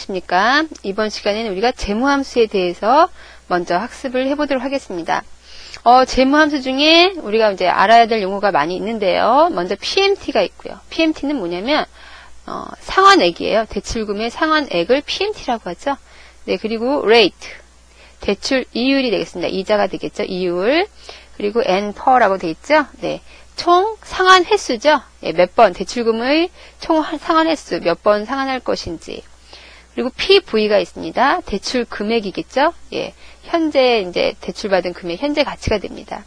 안녕하십니까. 이번 시간에는 우리가 재무함수에 대해서 먼저 학습을 해보도록 하겠습니다. 재무함수 중에 우리가 이제 알아야 될 용어가 많이 있는데요. 먼저 PMT가 있고요. PMT는 뭐냐면 상환액이에요. 대출금의 상환액을 PMT라고 하죠. 네, 그리고 rate, 대출 이율이 되겠습니다. 이자가 되겠죠. 이율. 그리고 N%라고 되어 있죠. 네, 총 상환 횟수죠. 예, 몇 번, 대출금의 총 상환 횟수, 몇 번 상환할 것인지. 그리고 PV가 있습니다. 대출 금액이겠죠. 예, 현재 이제 대출받은 금액, 현재 가치가 됩니다.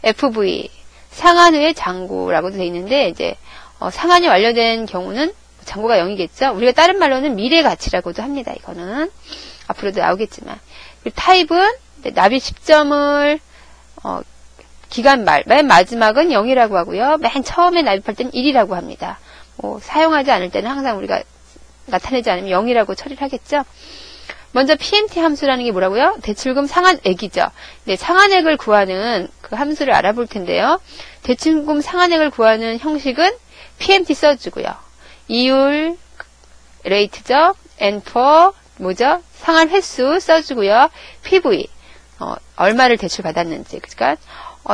FV, 상환 후의 잔고라고도 되어 있는데, 이제, 상환이 완료된 경우는 잔고가 0이겠죠. 우리가 다른 말로는 미래 가치라고도 합니다. 이거는. 앞으로도 나오겠지만. 그리고 타입은 납입 시점을, 기간 말, 맨 마지막은 0이라고 하고요. 맨 처음에 납입할 때는 1이라고 합니다. 사용하지 않을 때는 항상 우리가 나타내지 않으면 0이라고 처리를 하겠죠. 먼저 PMT 함수라는 게 뭐라고요? 대출금 상환액이죠. 네, 상환액을 구하는 그 함수를 알아볼 텐데요. 대출금 상환액을 구하는 형식은 PMT 써주고요. 이율, 레이트죠. N4, 뭐죠? 상환 횟수 써주고요. PV, 얼마를 대출받았는지. 그러니까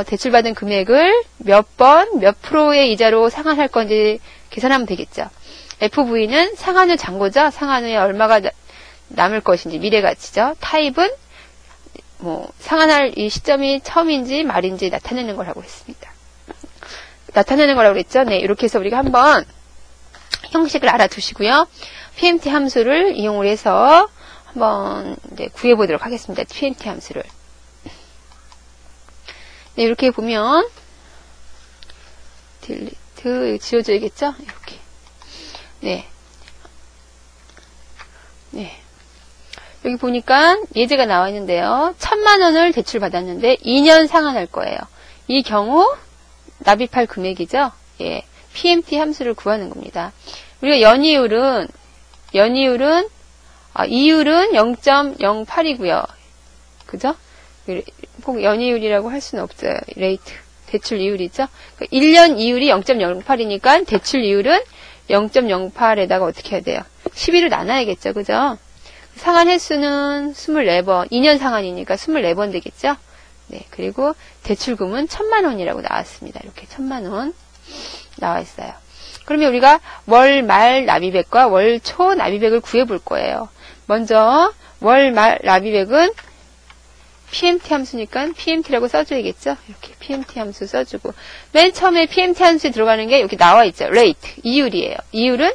대출받은 금액을 몇 번, 몇 프로의 이자로 상환할 건지 계산하면 되겠죠. FV는 상환 후 잔고죠. 상환 후에 얼마가 남을 것인지 미래 가치죠. 타입은 상환할 이 시점이 처음인지 말인지 나타내는 거라고 했습니다. 나타내는 거라고 그랬죠. 네, 이렇게 해서 우리가 한번 형식을 알아두시고요. PMT 함수를 이용을 해서 한번 이제 구해보도록 하겠습니다. PMT 함수를. 네, 이렇게 보면 딜리트 지워줘야겠죠? 이렇게. 네. 네. 여기 보니까 예제가 나와 있는데요. 1000만원을 대출받았는데 2년 상환할 거예요. 이 경우 납입할 금액이죠. 예. PMT 함수를 구하는 겁니다. 우리가 이율은 0.08이고요. 그죠? 꼭 연이율이라고 할 수는 없어요. 레이트, 대출 이율이죠. 1년 이율이 0.08이니까 대출 이율은 0.08에다가 어떻게 해야 돼요? 12로 나눠야겠죠. 그죠? 상환 횟수는 24번, 2년 상환이니까 24번 되겠죠? 네, 그리고 대출금은 1000만원이라고 나왔습니다. 이렇게 1000만원 나와 있어요. 그러면 우리가 월 말 납입액과 월 초 납입액을 구해볼 거예요. 먼저 월 말 납입액은 PMT 함수니까 PMT라고 써줘야겠죠. 이렇게 PMT 함수 써주고 맨 처음에 PMT 함수에 들어가는 게 여기 나와 있죠. rate, 이율이에요. 이율은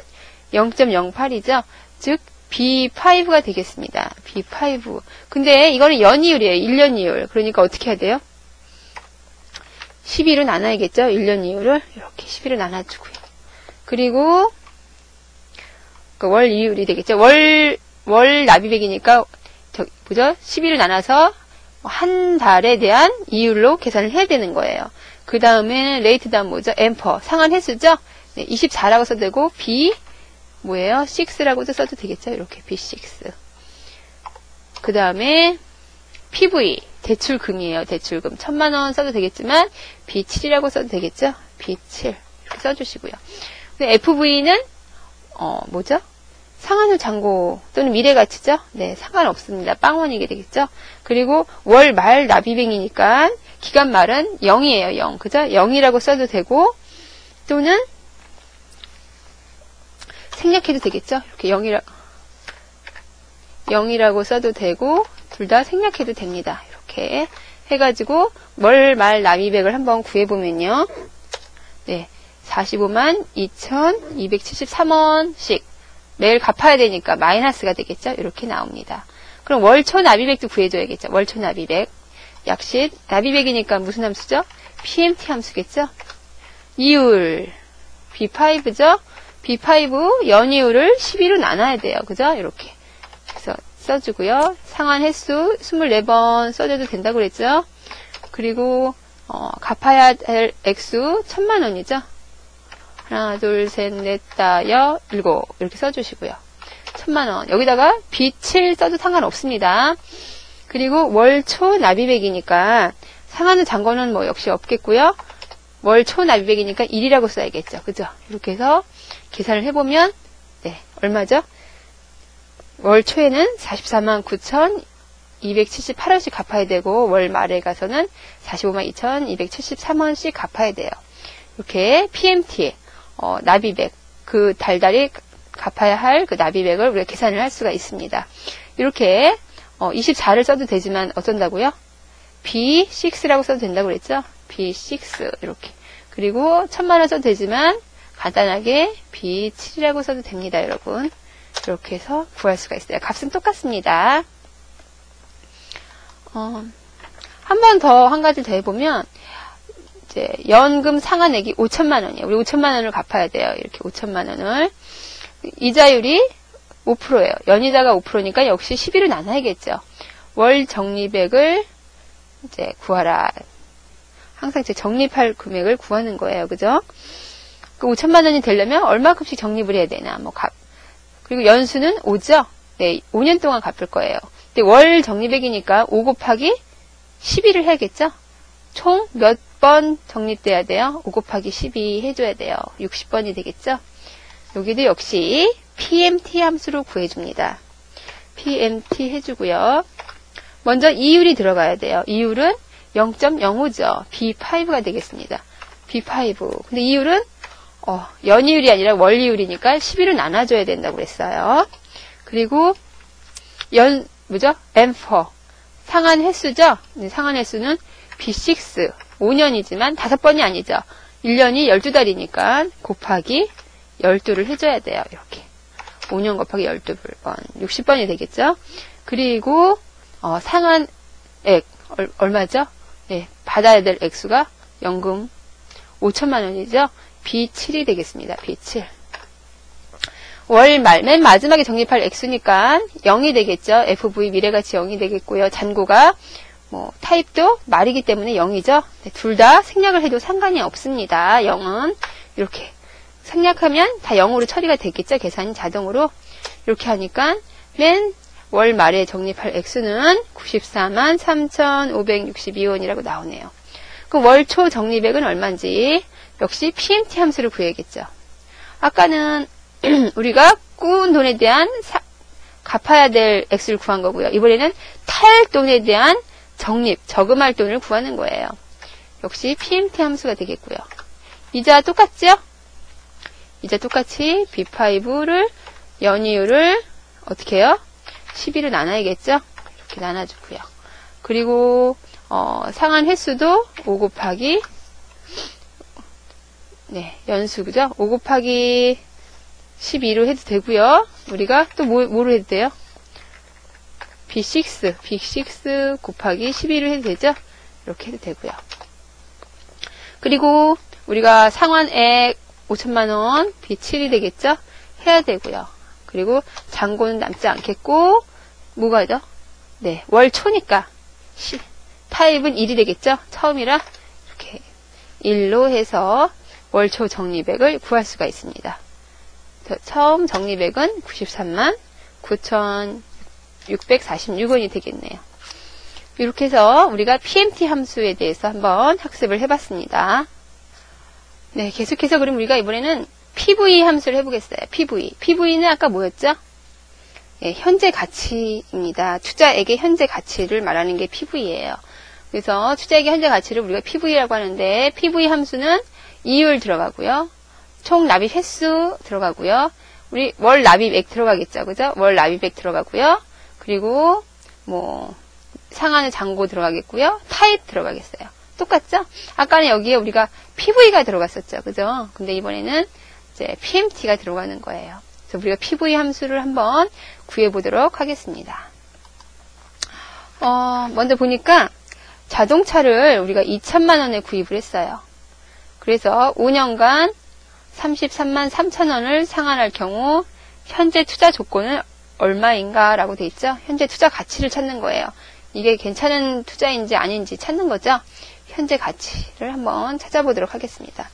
0.08이죠. 즉 B5가 되겠습니다. B5. 근데 이거는 연이율이에요. 1년 이율. 그러니까 어떻게 해야 돼요? 12로 나눠야겠죠. 1년 이율을 이렇게 12로 나눠주고요. 그리고 그 월 이율이 되겠죠. 월 납입액이니까 뭐죠? 12를 나눠서 한 달에 대한 이율로 계산을 해야 되는 거예요. 그 다음에 레이트 다음 뭐죠? 앰퍼, 상환 횟수죠? 네, 24라고 써도 되고 B 뭐예요? 6라고도 써도 되겠죠? 이렇게 B6. 그 다음에 PV, 대출금이에요. 대출금 1000만원 써도 되겠지만 B7이라고 써도 되겠죠? B7 이렇게 써주시고요. 근데 FV는 뭐죠? 상환 후 잔고 또는 미래 가치죠? 네, 상관없습니다. 빵원이게 되겠죠? 그리고 월 말 납입액이니까 기간 말은 0이에요. 0. 그죠? 0이라고 써도 되고 또는 생략해도 되겠죠? 이렇게 0이라고 써도 되고 둘 다 생략해도 됩니다. 이렇게 해가지고 월 말 납입액을 한번 구해보면요. 네, 45만 2273원씩 매일 갚아야 되니까 마이너스가 되겠죠? 이렇게 나옵니다. 그럼 월초 납입액도 구해줘야겠죠? 월초 납입액. 약식, 납입액이니까 무슨 함수죠? PMT 함수겠죠? 이율, B5죠? B5 연이율을 12로 나눠야 돼요. 그죠? 이렇게. 그래서 써주고요. 상환 횟수 24번 써줘도 된다고 그랬죠? 그리고, 갚아야 할 액수 1000만원이죠? 하나, 둘, 셋, 넷, 다, 여, 일곱. 이렇게 써주시고요. 1000만원. 여기다가 B7 써도 상관없습니다. 그리고 월 초 납입액이니까 상환 후 잔고는 뭐 역시 없겠고요. 월 초 납입액이니까 1이라고 써야겠죠. 그죠? 이렇게 해서 계산을 해보면, 네, 얼마죠? 월 초에는 44만 9,278원씩 갚아야 되고, 월 말에 가서는 45만 2,273원씩 갚아야 돼요. 이렇게 PMT, 납입액, 그 달달이 갚아야 할 그 납입액을 우리가 계산을 할 수가 있습니다. 이렇게 24를 써도 되지만 어쩐다고요? B6라고 써도 된다고 그랬죠? B6 이렇게. 그리고 1000만원 써도 되지만 간단하게 B7이라고 써도 됩니다, 여러분. 이렇게 해서 구할 수가 있어요. 값은 똑같습니다. 한 번 더, 한 가지 더 해보면, 이제, 연금 상환액이 5천만원이에요. 우리 5천만원을 갚아야 돼요. 이렇게 5천만원을. 이자율이 5%예요. 연이자가 5%니까 역시 10일을 나눠야겠죠. 월 적립액을 이제 구하라. 항상 제 적립할 금액을 구하는 거예요. 그죠? 그 5천만원이 되려면 얼마큼씩 적립을 해야 되나, 그리고 연수는 5죠? 네, 5년 동안 갚을 거예요. 근데 월 적립액이니까 5 곱하기 12를 해야겠죠? 총 몇 번 적립돼야 돼요? 5 곱하기 12 해줘야 돼요. 60번이 되겠죠? 여기도 역시 PMT 함수로 구해줍니다. PMT 해주고요. 먼저 이율이 들어가야 돼요. 이율은 0.05죠. B5가 되겠습니다. B5. 근데 이율은 연이율이 아니라 월이율이니까 11을 나눠줘야 된다고 그랬어요. 그리고 M4. 상한 횟수죠? 상한 횟수는 B6. 5년이지만 5번이 아니죠. 1년이 12달이니까 곱하기 12를 해줘야 돼요. 이렇게. 5년 곱하기 12번. 60번이 되겠죠? 그리고, 상한액. 얼마죠? 네, 받아야 될 액수가 연금 5천만원이죠? B7이 되겠습니다. B7. 월 말, 맨 마지막에 적립할 액수니까 0이 되겠죠? FV 미래가치 0이 되겠고요. 잔고가, 타입도 말이기 때문에 0이죠? 네, 둘 다 생략을 해도 상관이 없습니다. 0은. 이렇게. 생략하면 다 0으로 처리가 되겠죠? 계산이 자동으로. 이렇게 하니까, 맨 월 말에 적립할 액수는 94만 3,562원이라고 나오네요. 그럼 월 초 적립액은 얼마인지 역시 PMT 함수를 구해야겠죠. 아까는 우리가 꾸은 돈에 대한 갚아야 될 액수를 구한 거고요. 이번에는 탈 돈에 대한 저금할 돈을 구하는 거예요. 역시 PMT 함수가 되겠고요. 이자 똑같죠? 이자 똑같이 B5를 연이율을 어떻게 해요? 12를 나눠야겠죠? 이렇게 나눠주고요. 그리고 상한 횟수도 5 곱하기 연수 그죠? 5 곱하기 12로 해도 되고요. 우리가 또 뭐로 해도 돼요? B6 곱하기 12로 해도 되죠? 이렇게 해도 되고요. 그리고 우리가 상환액 5천만원 B7이 되겠죠? 해야 되고요. 그리고 잔고는 남지 않겠고 뭐가죠? 네, 월 초니까 타입은 1이 되겠죠? 처음이라 이렇게 1로 해서 월 초 적립액을 구할 수가 있습니다. 처음 적립액은 93만 9,646원이 되겠네요. 이렇게 해서 우리가 PMT 함수에 대해서 한번 학습을 해봤습니다. 네, 계속해서 그럼 우리가 이번에는 PV 함수를 해보겠어요. PV. PV는 아까 뭐였죠? 예, 현재 가치입니다. 투자액의 현재 가치를 말하는 게 PV예요. 그래서 투자액의 현재 가치를 우리가 PV라고 하는데 PV 함수는 이율 들어가고요. 총 납입 횟수 들어가고요. 우리 월 납입액 들어가겠죠. 그죠? 월 납입액 들어가고요. 그리고 상한의 잔고 들어가겠고요. 타입 들어가겠어요. 똑같죠? 아까는 여기에 우리가 PV가 들어갔었죠. 그죠? 근데 이번에는 이제 PMT가 들어가는 거예요. 그래서 우리가 PV 함수를 한번 구해보도록 하겠습니다. 먼저 보니까 자동차를 우리가 2천만원에 구입을 했어요. 그래서 5년간 33만 3천원을 상환할 경우 현재 투자 조건은 얼마인가 라고 돼 있죠. 현재 투자 가치를 찾는 거예요. 이게 괜찮은 투자인지 아닌지 찾는 거죠. 현재 가치를 한번 찾아보도록 하겠습니다.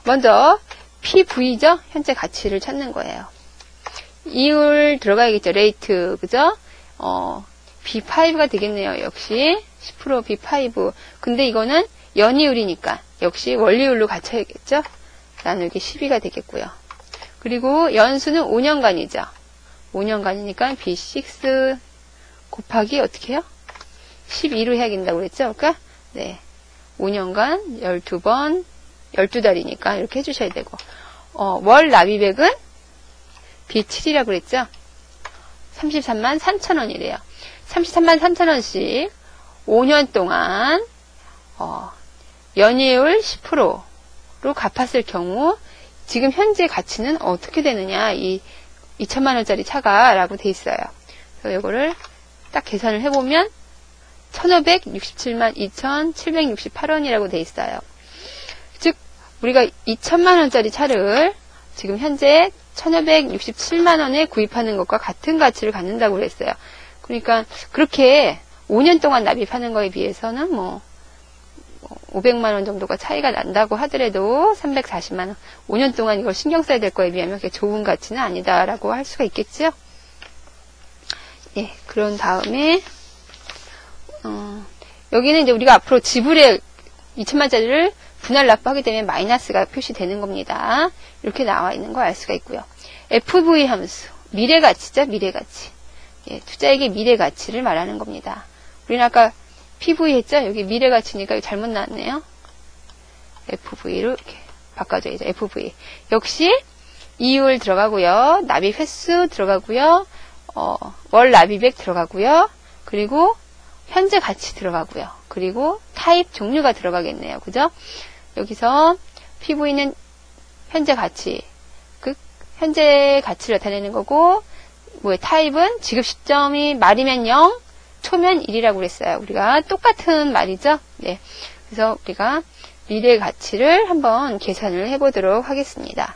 먼저 PV죠. 현재 가치를 찾는 거예요. 이율 들어가야겠죠. 레이트 그죠? B5가 되겠네요. 역시 10% B5. 근데 이거는 연이율이니까 역시 원리율로 갖춰야겠죠. 나누기 12가 되겠고요. 그리고 연수는 5년간이죠. 5년간이니까 B6 곱하기 어떻게 해요? 12로 해야 된다고 그랬죠? 그러니까 네, 5년간 12번 12달이니까 이렇게 해주셔야 되고 월 납입액은 B7이라고 그랬죠? 33만 3천원이래요. 33만 3천원씩 5년 동안 연이율 10%로 갚았을 경우 지금 현재 가치는 어떻게 되느냐, 이 2천만원짜리 차가 라고 돼 있어요. 그래서 이거를 딱 계산을 해보면 1567만 2768원이라고 돼 있어요. 즉 우리가 2천만원짜리 차를 지금 현재 1567만원에 구입하는 것과 같은 가치를 갖는다고 그랬어요. 그러니까 그렇게 5년 동안 납입하는 거에 비해서는 뭐 500만원 정도가 차이가 난다고 하더라도 340만원, 5년 동안 이걸 신경 써야 될 거에 비하면 그게 좋은 가치는 아니다라고 할 수가 있겠죠. 예, 그런 다음에 여기는 이제 우리가 앞으로 지불액 2천만짜리를 분할 납부하게 되면 마이너스가 표시되는 겁니다. 이렇게 나와 있는 거 알 수가 있고요. FV 함수, 미래가치죠, 미래가치. 예, 투자액의 미래가치를 말하는 겁니다. 우리는 아까 PV 했죠? 여기 미래가치니까 잘못 나왔네요. FV로 이렇게 바꿔줘야죠. FV. 역시 이율 들어가고요. 납입 횟수 들어가고요. 월 납입액 들어가고요. 그리고 현재 가치 들어가고요. 그리고 타입 종류가 들어가겠네요. 그죠? 여기서 PV는 현재 가치, 현재 가치를 나타내는 거고, 타입은 지급 시점이 말이면 0, 초면 1이라고 그랬어요. 우리가 똑같은 말이죠. 네. 그래서 우리가 미래 가치를 한번 계산을 해보도록 하겠습니다.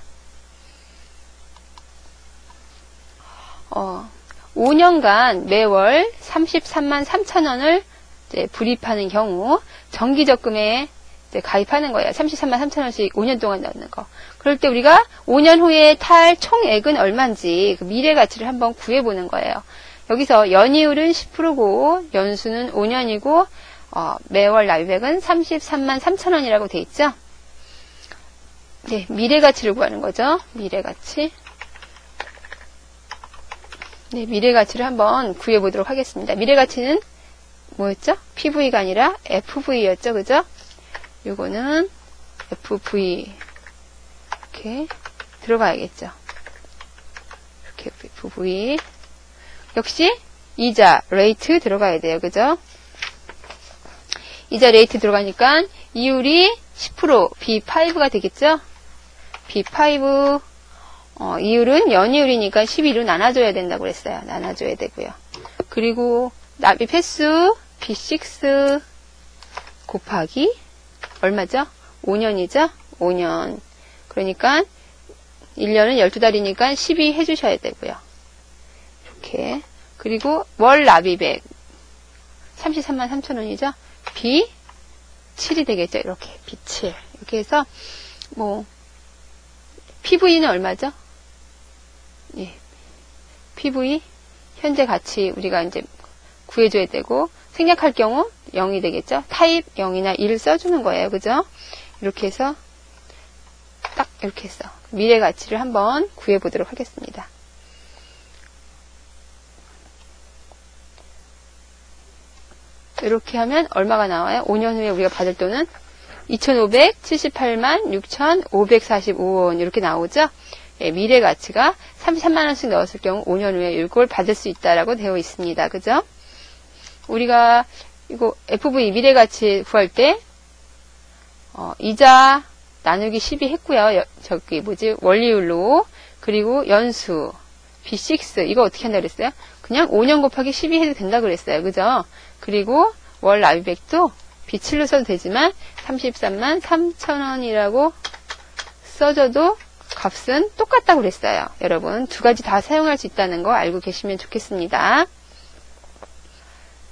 5년간 매월 33만 3천원을 불입하는 경우 정기적금에 가입하는 거예요. 33만 3천원씩 5년 동안 넣는 거. 그럴 때 우리가 5년 후에 탈 총액은 얼마인지 그 미래 가치를 한번 구해보는 거예요. 여기서 연이율은 10%고 연수는 5년이고 매월 납입액은 33만 3천원이라고 돼 있죠. 네, 미래 가치를 구하는 거죠. 미래 가치. 네, 미래 가치를 한번 구해보도록 하겠습니다. 미래 가치는 뭐였죠? PV가 아니라 FV였죠. 그죠? 요거는 FV 이렇게 들어가야겠죠. 이렇게 FV 역시 이자 레이트 들어가야 돼요. 그죠? 이자 레이트 들어가니까 이율이 10% B5가 되겠죠? B5 이율은 연이율이니까 12로 나눠줘야 된다고 그랬어요. 나눠줘야 되고요. 그리고 납입 횟수 B6 곱하기 얼마죠? 5년이죠? 5년. 그러니까 1년은 12달이니까 12 해주셔야 되고요. 이렇게. 그리고 월 납입액 33만 3천원이죠? B7이 되겠죠? 이렇게 B7. 이렇게 해서 PV는 얼마죠? 예. PV 현재 가치 우리가 이제 구해줘야 되고 생략할 경우 0이 되겠죠? 타입 0이나 1을 써주는 거예요. 그죠? 이렇게 해서 딱 이렇게 해서 미래 가치를 한번 구해보도록 하겠습니다. 이렇게 하면 얼마가 나와요? 5년 후에 우리가 받을 돈은 2,578만 6,545원 이렇게 나오죠? 예, 미래 가치가 33만원씩 넣었을 경우 5년 후에 이걸 받을 수 있다라고 되어 있습니다. 그죠? 우리가 이거 FV 미래 가치 구할 때 이자 나누기 12 했고요. 저기 원리율로. 그리고 연수 B6 이거 어떻게 한다 그랬어요? 그냥 5년 곱하기 12 해도 된다 그랬어요. 그죠? 그리고 월 납입액도 B7로 써도 되지만 33만 3천원이라고 써줘도 값은 똑같다고 그랬어요. 여러분 두 가지 다 사용할 수 있다는 거 알고 계시면 좋겠습니다.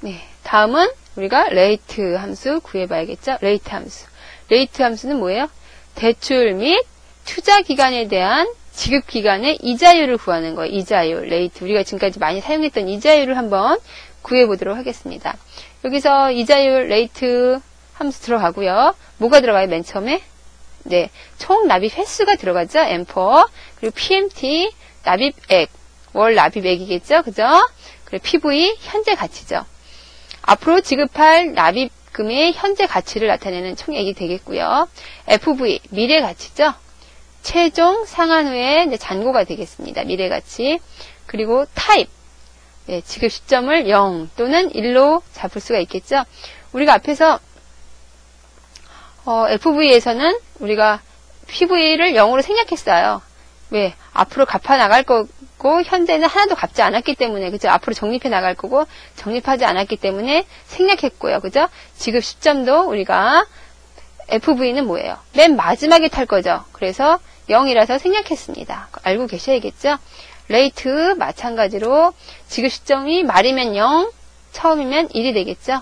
네, 다음은 우리가 레이트 함수 구해봐야겠죠? 레이트 함수. 레이트 함수는 뭐예요? 대출 및 투자 기간에 대한 지급 기간의 이자율을 구하는 거예요. 이자율, 레이트. 우리가 지금까지 많이 사용했던 이자율을 한번 구해보도록 하겠습니다. 여기서 이자율, 레이트 함수 들어가고요. 뭐가 들어가요? 맨 처음에? 네, 총 납입 횟수가 들어가죠. 앰퍼. 그리고 PMT, 납입액, 월 납입액이겠죠? 그죠? 그리고 PV 현재 가치죠. 앞으로 지급할 납입금의 현재 가치를 나타내는 총액이 되겠고요. FV 미래 가치죠. 최종 상환 후에 이제 잔고가 되겠습니다. 미래 가치. 그리고 타입 지급 시점을 0 또는 1로 잡을 수가 있겠죠. 우리가 앞에서 FV에서는 우리가 PV를 0으로 생략했어요. 왜? 앞으로 갚아 나갈 거고 현재는 하나도 갚지 않았기 때문에 그죠? 앞으로 적립해 나갈 거고 적립하지 않았기 때문에 생략했고요. 그죠? 지급 시점도 우리가 FV는 뭐예요? 맨 마지막에 탈 거죠. 그래서 0이라서 생략했습니다. 알고 계셔야겠죠? 레이트 마찬가지로 지급 시점이 말이면 0, 처음이면 1이 되겠죠?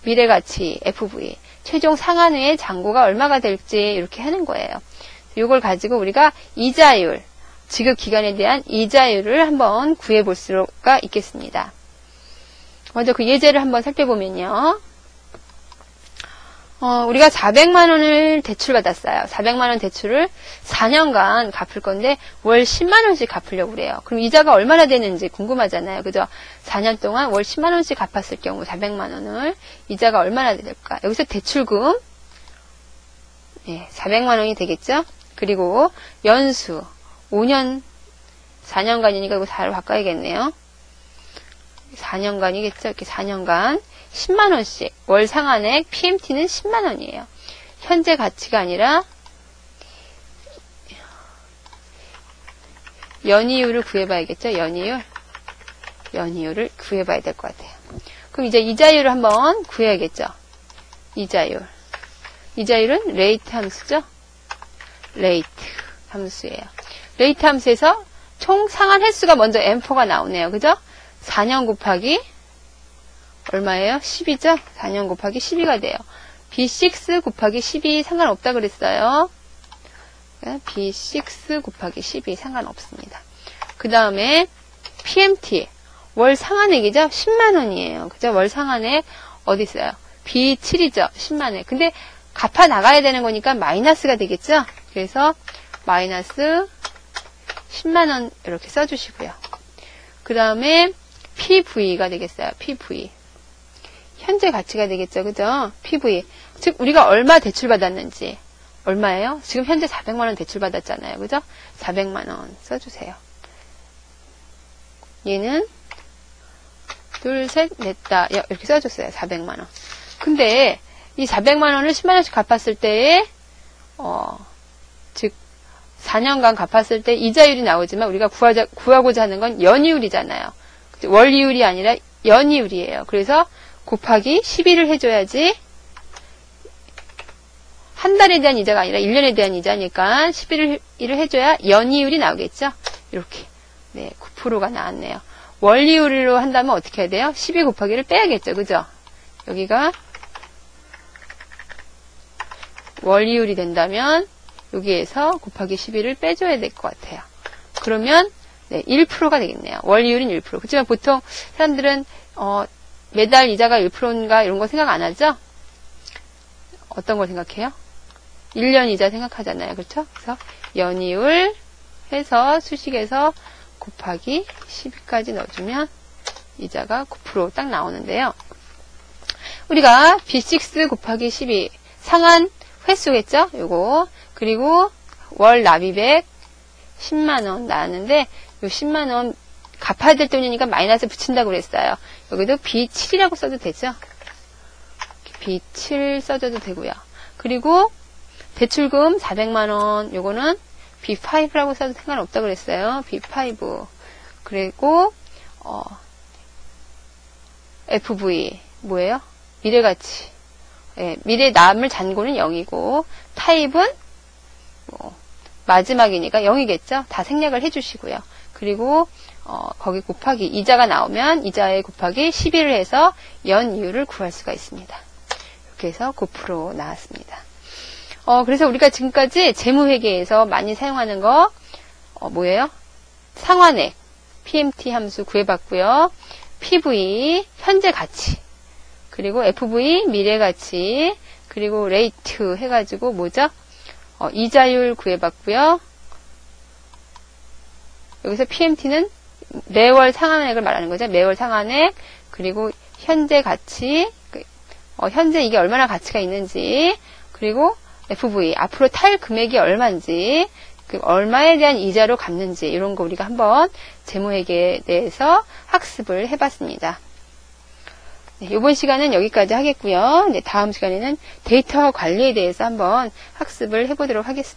미래가치 FV 최종 상환 후에 잔고가 얼마가 될지 이렇게 하는 거예요. 이걸 가지고 우리가 이자율, 지급 기간에 대한 이자율을 한번 구해 볼 수가 있겠습니다. 먼저 그 예제를 한번 살펴보면요. 우리가 400만 원을 대출받았어요. 400만 원 대출을 4년간 갚을 건데 월 10만 원씩 갚으려고 그래요. 그럼 이자가 얼마나 되는지 궁금하잖아요. 그죠? 4년 동안 월 10만 원씩 갚았을 경우 400만 원을 이자가 얼마나 될까? 여기서 대출금 400만 원이 되겠죠? 그리고 연수 5년 4년간이니까 이거 4로 바꿔야겠네요. 4년간이겠죠? 이렇게 4년간 10만원씩 월 상환액 PMT는 10만원이에요. 현재 가치가 아니라 연이율을 구해봐야겠죠? 연이율을 구해봐야 될 것 같아요. 그럼 이제 이자율을 한번 구해야겠죠? 이자율은 레이트 함수죠? 레이트 함수예요. 레이트 함수에서 총 상환 횟수가 먼저 M4가 나오네요. 그죠? 4년 곱하기 얼마예요? 10이죠? 4년 곱하기 12가 돼요. B6 곱하기 12 상관없다 그랬어요. B6 곱하기 12 상관없습니다. 그 다음에 PMT 월 상환액이죠? 10만원이에요. 그죠? 월 상환액 어디 있어요? B7이죠? 10만원. 근데 갚아 나가야 되는 거니까 마이너스가 되겠죠? 그래서 마이너스 10만원 이렇게 써주시고요. 그 다음에 PV가 되겠어요. PV. 현재 가치가 되겠죠. 그죠? PV. 즉 우리가 얼마 대출받았는지. 얼마예요? 지금 현재 400만원 대출받았잖아요. 그죠? 400만원 써주세요. 얘는 둘, 셋, 넷, 다 이렇게 써줬어요. 400만원. 근데 이 400만원을 10만원씩 갚았을 때에 즉 4년간 갚았을 때 이자율이 나오지만 우리가 구하고자 하는 건 연이율이잖아요. 월이율이 아니라 연이율이에요. 그래서 곱하기 12를 해줘야지 한 달에 대한 이자가 아니라 1년에 대한 이자니까 11을 해줘야 연이율이 나오겠죠. 이렇게 9%가 나왔네요. 월이율로 한다면 어떻게 해야 돼요? 12 곱하기를 빼야겠죠. 그죠? 여기가 월이율이 된다면 여기에서 곱하기 12를 빼줘야 될 것 같아요. 그러면 1%가 되겠네요. 월이율은 1%. 그렇지만 보통 사람들은 매달 이자가 1%인가 이런 거 생각 안 하죠? 어떤 걸 생각해요? 1년 이자 생각하잖아요. 그렇죠? 그래서 연이율 해서 수식에서 곱하기 12까지 넣어주면 이자가 9% 딱 나오는데요. 우리가 B6 곱하기 12 상환 횟수겠죠? 요거. 그리고 월 납입액 10만원 나왔는데 요 10만원 갚아야 될 돈이니까 마이너스 붙인다고 그랬어요. 여기도 B7이라고 써도 되죠? B7 써줘도 되고요. 그리고 대출금 400만원 요거는 B5라고 써도 상관없다고 그랬어요. B5. 그리고 FV 뭐예요? 미래가치. 미래 남을 잔고는 0이고 타입은 마지막이니까 0이겠죠? 다 생략을 해주시고요. 그리고 거기 곱하기 이자가 나오면 이자에 곱하기 11을 해서 연이율을 구할 수가 있습니다. 이렇게 해서 9% 나왔습니다. 그래서 우리가 지금까지 재무회계에서 많이 사용하는 거 뭐예요? 상환액 PMT 함수 구해봤고요. PV 현재 가치 그리고 FV 미래가치 그리고 레이트 해가지고 뭐죠? 이자율 구해봤고요. 여기서 PMT는 매월 상환액을 말하는 거죠. 매월 상환액, 그리고 현재 가치, 현재 이게 얼마나 가치가 있는지, 그리고 FV, 앞으로 탈 금액이 얼마인지, 얼마에 대한 이자로 갚는지, 이런 거 우리가 한번 재무회계에 대해서 학습을 해봤습니다. 네, 이번 시간은 여기까지 하겠고요. 네, 다음 시간에는 데이터 관리에 대해서 한번 학습을 해보도록 하겠습니다.